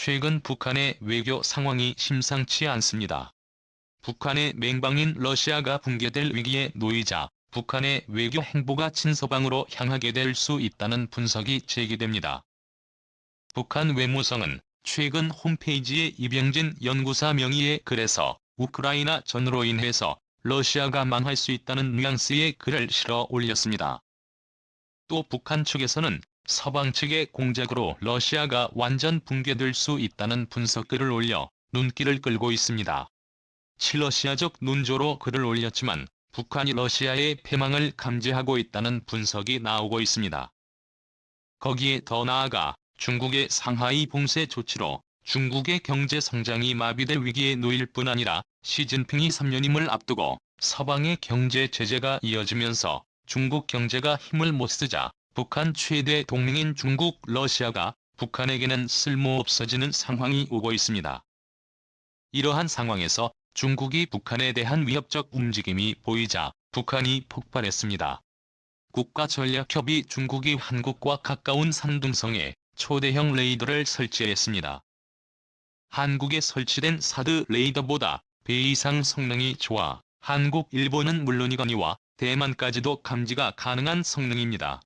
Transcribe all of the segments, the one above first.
최근 북한의 외교 상황이 심상치 않습니다. 북한의 맹방인 러시아가 붕괴될 위기에 놓이자 북한의 외교 행보가 친서방으로 향하게 될 수 있다는 분석이 제기됩니다. 북한 외무성은 최근 홈페이지에 이병진 연구사 명의의 글에서 우크라이나 전으로 인해서 러시아가 망할 수 있다는 뉘앙스의 글을 실어 올렸습니다. 또 북한 측에서는 서방 측의 공작으로 러시아가 완전 붕괴될 수 있다는 분석글을 올려 눈길을 끌고 있습니다. 친러시아적 논조로 글을 올렸지만 북한이 러시아의 패망을 감지하고 있다는 분석이 나오고 있습니다. 거기에 더 나아가 중국의 상하이 봉쇄 조치로 중국의 경제 성장이 마비될 위기에 놓일 뿐 아니라 시진핑이 3년임을 앞두고 서방의 경제 제재가 이어지면서 중국 경제가 힘을 못 쓰자 북한 최대 동맹인 중국, 러시아가 북한에게는 쓸모없어지는 상황이 오고 있습니다. 이러한 상황에서 중국이 북한에 대한 위협적 움직임이 보이자 북한이 폭발했습니다. 국가전략협의 중국이 한국과 가까운 산둥성에 초대형 레이더를 설치했습니다. 한국에 설치된 사드 레이더보다 배 이상 성능이 좋아 한국, 일본은 물론이거니와 대만까지도 감지가 가능한 성능입니다.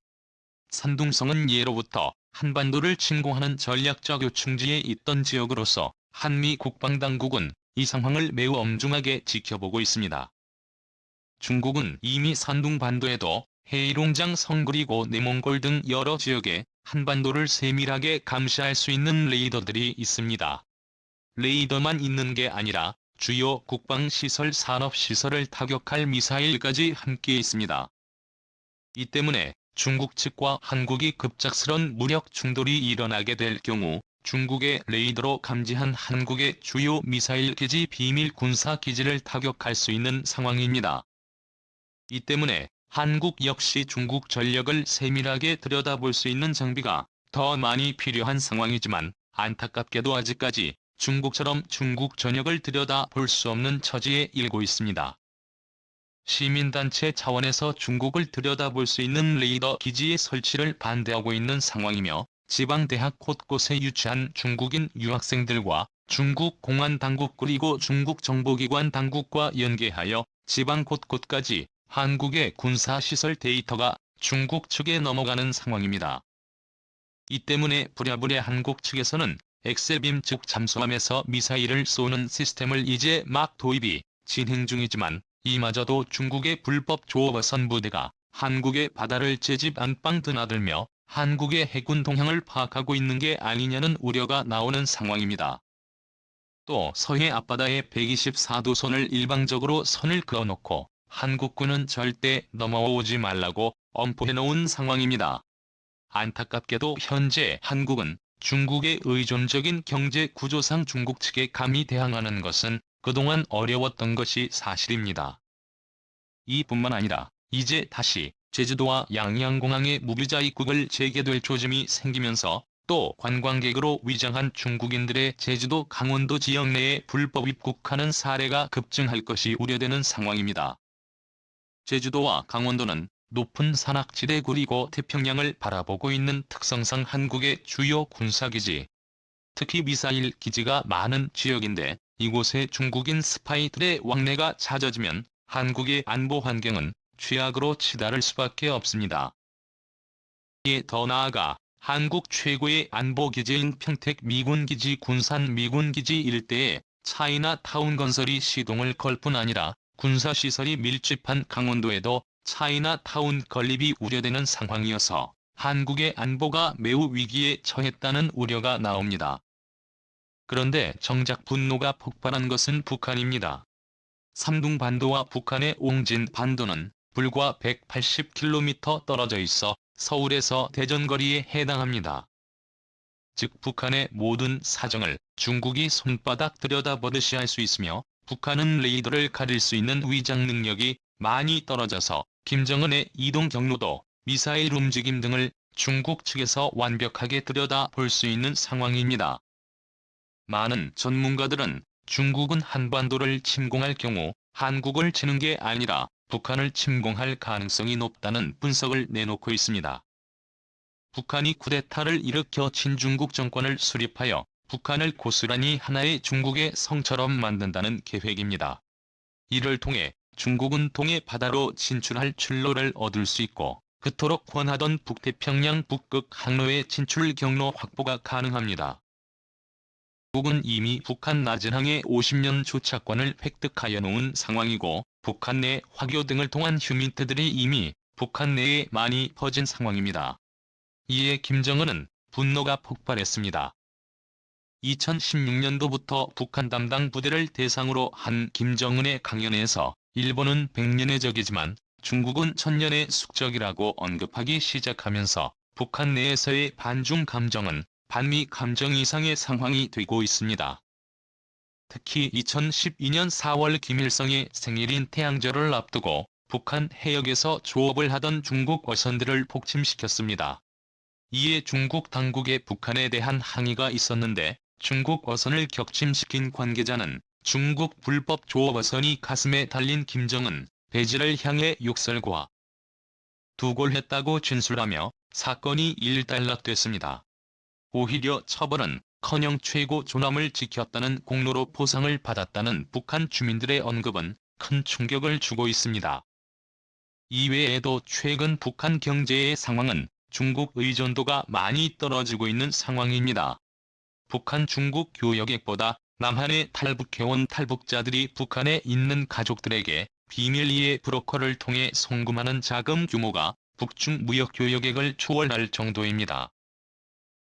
산둥성은 예로부터 한반도를 침공하는 전략적 요충지에 있던 지역으로서 한미 국방당국은 이 상황을 매우 엄중하게 지켜보고 있습니다. 중국은 이미 산둥반도에도 해이롱장 성 그리고 내몽골 등 여러 지역에 한반도를 세밀하게 감시할 수 있는 레이더들이 있습니다. 레이더만 있는 게 아니라 주요 국방시설, 산업시설을 타격할 미사일까지 함께 있습니다. 이 때문에 중국 측과 한국이 급작스런 무력 충돌이 일어나게 될 경우 중국의 레이더로 감지한 한국의 주요 미사일 기지, 비밀 군사 기지를 타격할 수 있는 상황입니다. 이 때문에 한국 역시 중국 전력을 세밀하게 들여다볼 수 있는 장비가 더 많이 필요한 상황이지만 안타깝게도 아직까지 중국처럼 중국 전역을 들여다볼 수 없는 처지에 일고 있습니다. 시민단체 차원에서 중국을 들여다볼 수 있는 레이더 기지의 설치를 반대하고 있는 상황이며 지방대학 곳곳에 유치한 중국인 유학생들과 중국 공안당국 그리고 중국 정보기관 당국과 연계하여 지방 곳곳까지 한국의 군사시설 데이터가 중국 측에 넘어가는 상황입니다. 이 때문에 부랴부랴 한국 측에서는 엑셀빔 즉 잠수함에서 미사일을 쏘는 시스템을 이제 막 도입이 진행 중이지만 이마저도 중국의 불법 조업선 부대가 한국의 바다를 제집 안방 드나들며 한국의 해군 동향을 파악하고 있는 게 아니냐는 우려가 나오는 상황입니다. 또 서해 앞바다에 124도 선을 일방적으로 선을 그어놓고 한국군은 절대 넘어오지 말라고 엄포해놓은 상황입니다. 안타깝게도 현재 한국은 중국의 의존적인 경제 구조상 중국 측에 감히 대항하는 것은 그동안 어려웠던 것이 사실입니다. 이뿐만 아니라 이제 다시 제주도와 양양공항에 무비자 입국을 재개될 조짐이 생기면서 또 관광객으로 위장한 중국인들의 제주도 강원도 지역 내에 불법 입국하는 사례가 급증할 것이 우려되는 상황입니다. 제주도와 강원도는 높은 산악지대 그리고 태평양을 바라보고 있는 특성상 한국의 주요 군사기지, 특히 미사일 기지가 많은 지역인데 이곳에 중국인 스파이들의 왕래가 잦아지면 한국의 안보 환경은 최악으로 치달을 수밖에 없습니다. 이에 더 나아가 한국 최고의 안보기지인 평택 미군기지 군산 미군기지 일대에 차이나타운 건설이 시동을 걸 뿐 아니라 군사시설이 밀집한 강원도에도 차이나타운 건립이 우려되는 상황이어서 한국의 안보가 매우 위기에 처했다는 우려가 나옵니다. 그런데 정작 분노가 폭발한 것은 북한입니다. 삼둥반도와 북한의 옹진반도는 불과 180km 떨어져 있어 서울에서 대전 거리에 해당합니다. 즉 북한의 모든 사정을 중국이 손바닥 들여다보듯이 할 수 있으며 북한은 레이더를 가릴 수 있는 위장 능력이 많이 떨어져서 김정은의 이동 경로도 미사일 움직임 등을 중국 측에서 완벽하게 들여다볼 수 있는 상황입니다. 많은 전문가들은 중국은 한반도를 침공할 경우 한국을 치는 게 아니라 북한을 침공할 가능성이 높다는 분석을 내놓고 있습니다. 북한이 쿠데타를 일으켜 친중국 정권을 수립하여 북한을 고스란히 하나의 중국의 성처럼 만든다는 계획입니다. 이를 통해 중국은 동해 바다로 진출할 출로를 얻을 수 있고 그토록 권하던 북태평양 북극 항로의 진출 경로 확보가 가능합니다. 중국은 이미 북한 낮은항의 50년 주차권을 획득하여 놓은 상황이고 북한 내 화교 등을 통한 휴민트들이 이미 북한 내에 많이 퍼진 상황입니다. 이에 김정은은 분노가 폭발했습니다. 2016년도부터 북한 담당 부대를 대상으로 한 김정은의 강연에서 일본은 100년의 적이지만 중국은 1000년의 숙적이라고 언급하기 시작하면서 북한 내에서의 반중 감정은 반미 감정 이상의 상황이 되고 있습니다. 특히 2012년 4월 김일성의 생일인 태양절을 앞두고 북한 해역에서 조업을 하던 중국 어선들을 폭침시켰습니다. 이에 중국 당국에 북한에 대한 항의가 있었는데 중국 어선을 격침시킨 관계자는 중국 불법 조업어선이 가슴에 달린 김정은, 배지를 향해 욕설과 두골했다고 진술하며 사건이 일단락됐습니다. 오히려 처벌은커녕 최고 존엄을 지켰다는 공로로 보상을 받았다는 북한 주민들의 언급은 큰 충격을 주고 있습니다. 이외에도 최근 북한 경제의 상황은 중국 의존도가 많이 떨어지고 있는 상황입니다. 북한 중국 교역액보다 남한에 탈북해온 탈북자들이 북한에 있는 가족들에게 비밀리에 브로커를 통해 송금하는 자금 규모가 북중 무역 교역액을 초월할 정도입니다.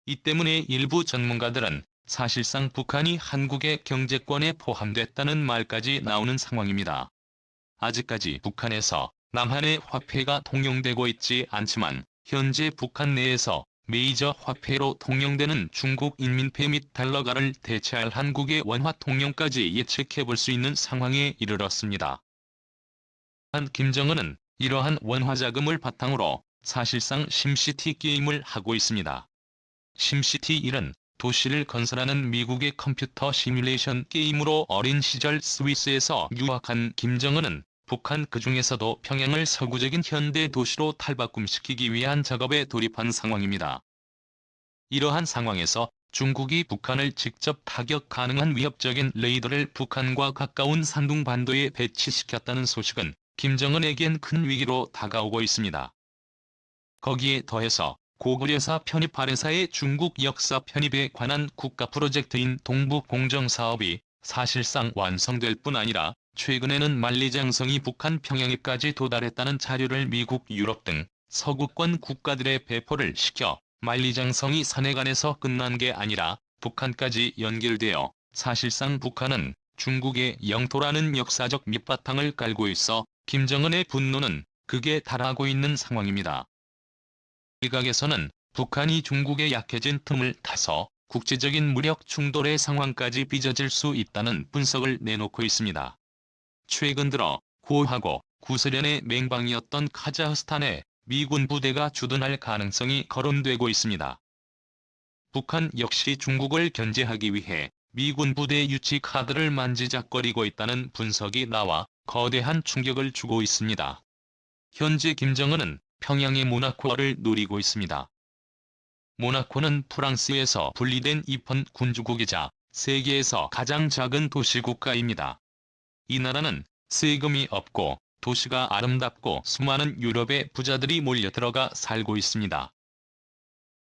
이 때문에 일부 전문가들은 사실상 북한이 한국의 경제권에 포함됐다는 말까지 나오는 상황입니다. 아직까지 북한에서 남한의 화폐가 통용되고 있지 않지만 현재 북한 내에서 메이저 화폐로 통용되는 중국 인민폐 및 달러가를 대체할 한국의 원화 통용까지 예측해볼 수 있는 상황에 이르렀습니다. 한 김정은은 이러한 원화자금을 바탕으로 사실상 심시티 게임을 하고 있습니다. 심시티 1은 도시를 건설하는 미국의 컴퓨터 시뮬레이션 게임으로 어린 시절 스위스에서 유학한 김정은은 북한 그중에서도 평양을 서구적인 현대 도시로 탈바꿈시키기 위한 작업에 돌입한 상황입니다. 이러한 상황에서 중국이 북한을 직접 타격 가능한 위협적인 레이더를 북한과 가까운 산둥반도에 배치시켰다는 소식은 김정은에겐 큰 위기로 다가오고 있습니다. 거기에 더해서 고구려사 편입 아래사의 중국 역사 편입에 관한 국가 프로젝트인 동북공정사업이 사실상 완성될 뿐 아니라 최근에는 만리장성이 북한 평양에까지 도달했다는 자료를 미국, 유럽 등 서구권 국가들의 배포를 시켜 만리장성이 산해간에서 끝난 게 아니라 북한까지 연결되어 사실상 북한은 중국의 영토라는 역사적 밑바탕을 깔고 있어 김정은의 분노는 극에 달하고 있는 상황입니다. 일각에서는 북한이 중국에 약해진 틈을 타서 국제적인 무력 충돌의 상황까지 빚어질 수 있다는 분석을 내놓고 있습니다. 최근 들어 고하고 구소련의 맹방이었던 카자흐스탄에 미군 부대가 주둔할 가능성이 거론되고 있습니다. 북한 역시 중국을 견제하기 위해 미군 부대 유치 카드를 만지작거리고 있다는 분석이 나와 거대한 충격을 주고 있습니다. 현재 김정은은 평양의 모나코를 노리고 있습니다. 모나코는 프랑스에서 분리된 입헌 군주국이자 세계에서 가장 작은 도시국가입니다. 이 나라는 세금이 없고 도시가 아름답고 수많은 유럽의 부자들이 몰려들어가 살고 있습니다.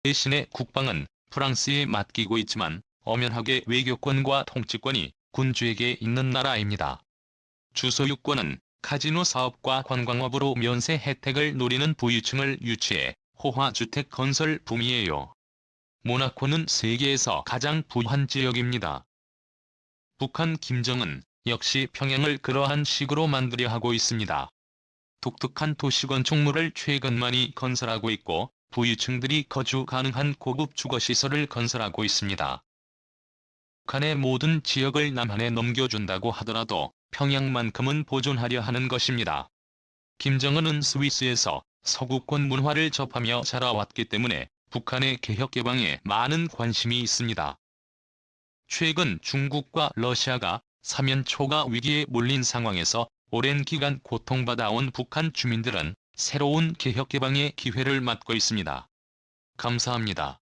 대신에 국방은 프랑스에 맡기고 있지만 엄연하게 외교권과 통치권이 군주에게 있는 나라입니다. 주소유권은 카지노 사업과 관광업으로 면세 혜택을 노리는 부유층을 유치해 호화주택 건설 붐이에요. 모나코는 세계에서 가장 부유한 지역입니다. 북한 김정은 역시 평양을 그러한 식으로 만들려 하고 있습니다. 독특한 도시건축물을 최근 많이 건설하고 있고 부유층들이 거주 가능한 고급 주거시설을 건설하고 있습니다. 북한의 모든 지역을 남한에 넘겨준다고 하더라도 평양만큼은 보존하려 하는 것입니다. 김정은은 스위스에서 서구권 문화를 접하며 자라왔기 때문에 북한의 개혁 개방에 많은 관심이 있습니다. 최근 중국과 러시아가 사면초가 위기에 몰린 상황에서 오랜 기간 고통받아온 북한 주민들은 새로운 개혁 개방의 기회를 맞고 있습니다. 감사합니다.